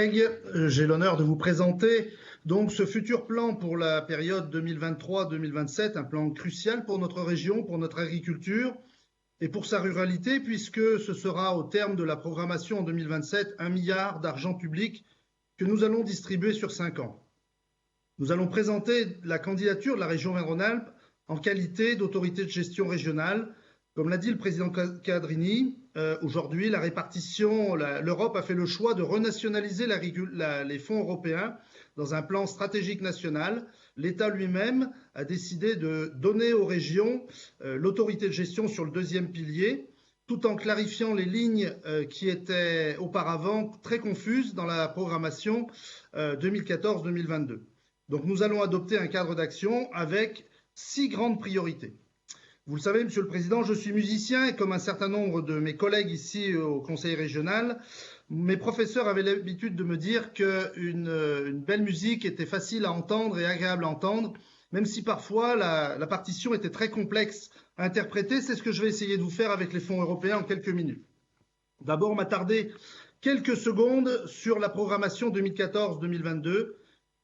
collègues, j'ai l'honneur de vous présenter donc ce futur plan pour la période 2023-2027, un plan crucial pour notre région, pour notre agriculture et pour sa ruralité, puisque ce sera au terme de la programmation en 2027 1 milliard d'argent public que nous allons distribuer sur 5 ans. Nous allons présenter la candidature de la région Auvergne-Rhône-Alpes en qualité d'autorité de gestion régionale. Comme l'a dit le président Cadrini, aujourd'hui, la répartition, l'Europe a fait le choix de renationaliser les fonds européens dans un plan stratégique national. L'État lui-même a décidé de donner aux régions l'autorité de gestion sur le deuxième pilier, tout en clarifiant les lignes qui étaient auparavant très confuses dans la programmation 2014-2022. Donc nous allons adopter un cadre d'action avec 6 grandes priorités. Vous le savez, Monsieur le Président, je suis musicien et comme un certain nombre de mes collègues ici au Conseil régional, mes professeurs avaient l'habitude de me dire qu'une belle musique était facile à entendre et agréable à entendre, même si parfois la partition était très complexe à interpréter. C'est ce que je vais essayer de vous faire avec les fonds européens en quelques minutes. D'abord, m'attarder quelques secondes sur la programmation 2014-2022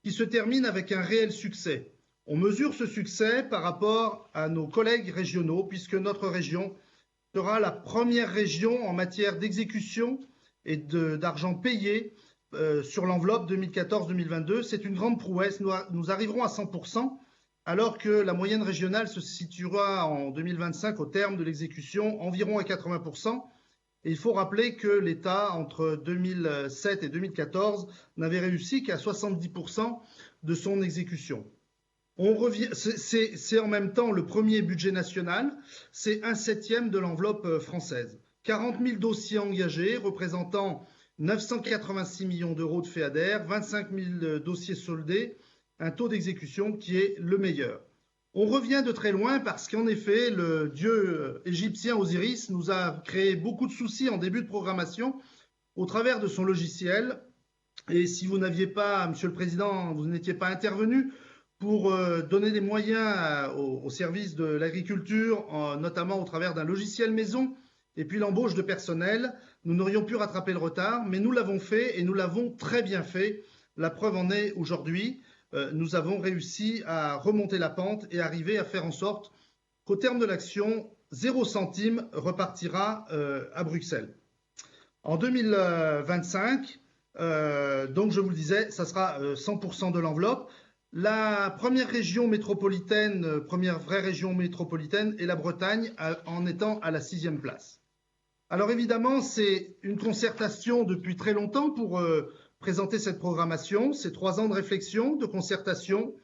qui se termine avec un réel succès. On mesure ce succès par rapport à nos collègues régionaux, puisque notre région sera la première région en matière d'exécution et d'argent payé sur l'enveloppe 2014-2022. C'est une grande prouesse. Nous arriverons à 100%, alors que la moyenne régionale se situera en 2025 au terme de l'exécution environ à 80%. Et il faut rappeler que l'État, entre 2007 et 2014, n'avait réussi qu'à 70% de son exécution. C'est en même temps le premier budget national, c'est 1/7 de l'enveloppe française. 40 000 dossiers engagés, représentant 986 millions d'euros de FEADER, 25 000 dossiers soldés, un taux d'exécution qui est le meilleur. On revient de très loin parce qu'en effet, le dieu égyptien Osiris nous a créé beaucoup de soucis en début de programmation au travers de son logiciel. Et si vous n'aviez pas, Monsieur le Président, vous n'étiez pas intervenu pour donner des moyens au service de l'agriculture, notamment au travers d'un logiciel maison, et puis l'embauche de personnel, nous n'aurions pu rattraper le retard, mais nous l'avons fait et nous l'avons très bien fait. La preuve en est aujourd'hui. Nous avons réussi à remonter la pente et arriver à faire en sorte qu'au terme de l'action, 0 centime repartira à Bruxelles. En 2025, donc je vous le disais, ça sera 100% de l'enveloppe. La première région métropolitaine, première vraie région métropolitaine est la Bretagne en étant à la 6e place. Alors évidemment, c'est une concertation depuis très longtemps pour présenter cette programmation, c'est 3 ans de réflexion, de concertation,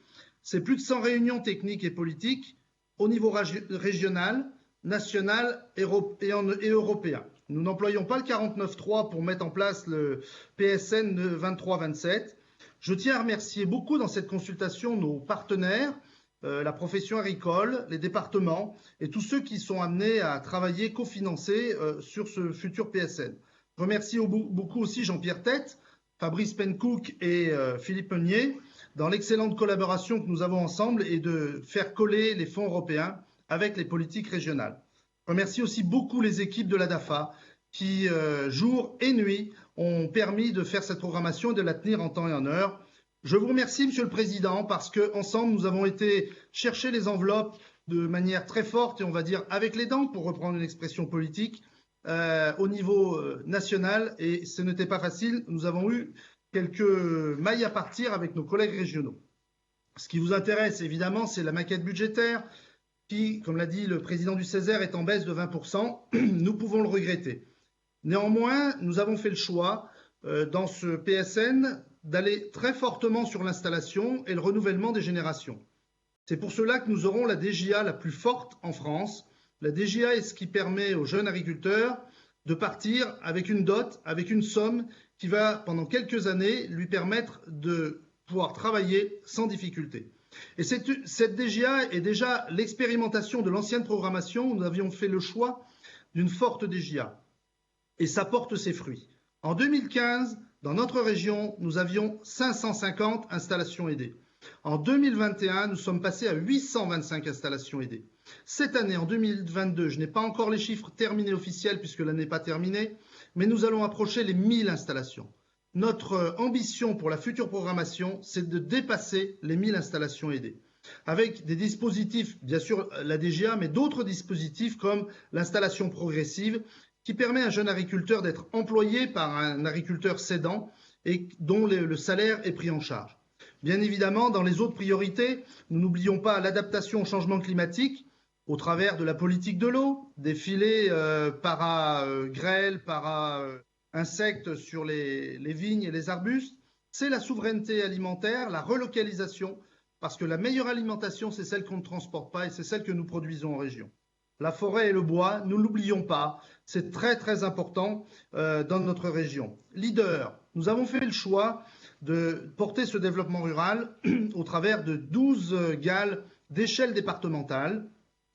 c'est plus de 100 réunions techniques et politiques au niveau régional, national et européen. Nous n'employons pas le 49.3 pour mettre en place le PSN 23-27. Je tiens à remercier beaucoup dans cette consultation nos partenaires, la profession agricole, les départements et tous ceux qui sont amenés à travailler cofinancés sur ce futur PSN. Je remercie beaucoup aussi Jean-Pierre Tête, Fabrice Pencook et Philippe Meunier, dans l'excellente collaboration que nous avons ensemble et de faire coller les fonds européens avec les politiques régionales. Je remercie aussi beaucoup les équipes de la DAFA qui, jour et nuit, ont permis de faire cette programmation et de la tenir en temps et en heure. Je vous remercie, Monsieur le Président, parce qu'ensemble, nous avons été chercher les enveloppes de manière très forte et on va dire avec les dents, pour reprendre une expression politique, au niveau national et ce n'était pas facile. Nous avons eu quelques mailles à partir avec nos collègues régionaux. Ce qui vous intéresse évidemment, c'est la maquette budgétaire qui, comme l'a dit le président du Césaire, est en baisse de 20%. Nous pouvons le regretter. Néanmoins, nous avons fait le choix dans ce PSN d'aller très fortement sur l'installation et le renouvellement des générations. C'est pour cela que nous aurons la DJA la plus forte en France. La DJA est ce qui permet aux jeunes agriculteurs de partir avec une dot, avec une somme qui va, pendant quelques années, lui permettre de pouvoir travailler sans difficulté. Et cette DJA est déjà l'expérimentation de l'ancienne programmation où nous avions fait le choix d'une forte DJA. Et ça porte ses fruits. En 2015, dans notre région, nous avions 550 installations aidées. En 2021, nous sommes passés à 825 installations aidées. Cette année, en 2022, je n'ai pas encore les chiffres terminés officiels puisque l'année n'est pas terminée, mais nous allons approcher les 1000 installations. notre ambition pour la future programmation, c'est de dépasser les 1000 installations aidées. Avec des dispositifs, bien sûr la DGA, mais d'autres dispositifs comme l'installation progressive, qui permet à un jeune agriculteur d'être employé par un agriculteur cédant et dont le salaire est pris en charge. Bien évidemment, dans les autres priorités, nous n'oublions pas l'adaptation au changement climatique au travers de la politique de l'eau, des filets para-grêle, para-insectes sur les vignes et les arbustes. C'est la souveraineté alimentaire, la relocalisation, parce que la meilleure alimentation, c'est celle qu'on ne transporte pas et c'est celle que nous produisons en région. La forêt et le bois, nous ne l'oublions pas, c'est très très important dans notre région. Leader, nous avons fait le choix de porter ce développement rural au travers de 12 GAL d'échelle départementale.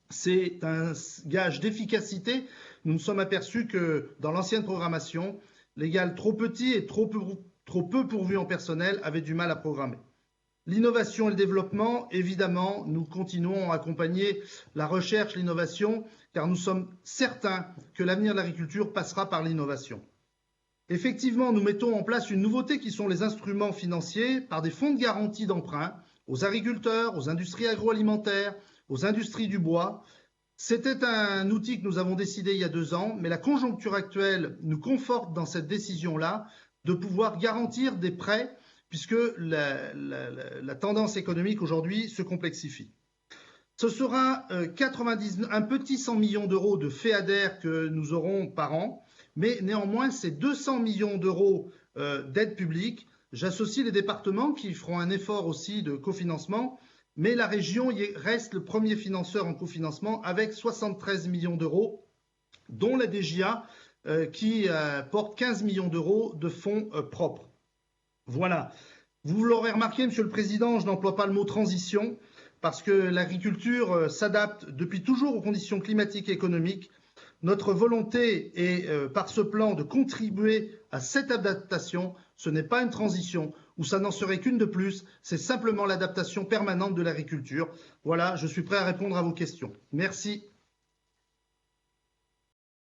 C'est un gage d'efficacité. Nous nous sommes aperçus que dans l'ancienne programmation, les GAL trop petits et trop peu pourvus en personnel avaient du mal à programmer. L'innovation et le développement, évidemment, nous continuons à accompagner la recherche, l'innovation, car nous sommes certains que l'avenir de l'agriculture passera par l'innovation. Effectivement, nous mettons en place une nouveauté qui sont les instruments financiers par des fonds de garantie d'emprunt aux agriculteurs, aux industries agroalimentaires, aux industries du bois. C'était un outil que nous avons décidé il y a 2 ans, mais la conjoncture actuelle nous conforte dans cette décision-là de pouvoir garantir des prêts puisque la tendance économique aujourd'hui se complexifie. Ce sera un petit 100 millions d'euros de FEADER que nous aurons par an, mais néanmoins, c'est 200 millions d'euros d'aide publique. J'associe les départements qui feront un effort aussi de cofinancement, mais la région reste le premier financeur en cofinancement avec 73 millions d'euros, dont la DGA qui porte 15 millions d'euros de fonds propres. Voilà. Vous l'aurez remarqué, Monsieur le Président, je n'emploie pas le mot transition parce que l'agriculture s'adapte depuis toujours aux conditions climatiques et économiques. Notre volonté est, par ce plan, de contribuer à cette adaptation. Ce n'est pas une transition ou ça n'en serait qu'une de plus. C'est simplement l'adaptation permanente de l'agriculture. Voilà, je suis prêt à répondre à vos questions. Merci.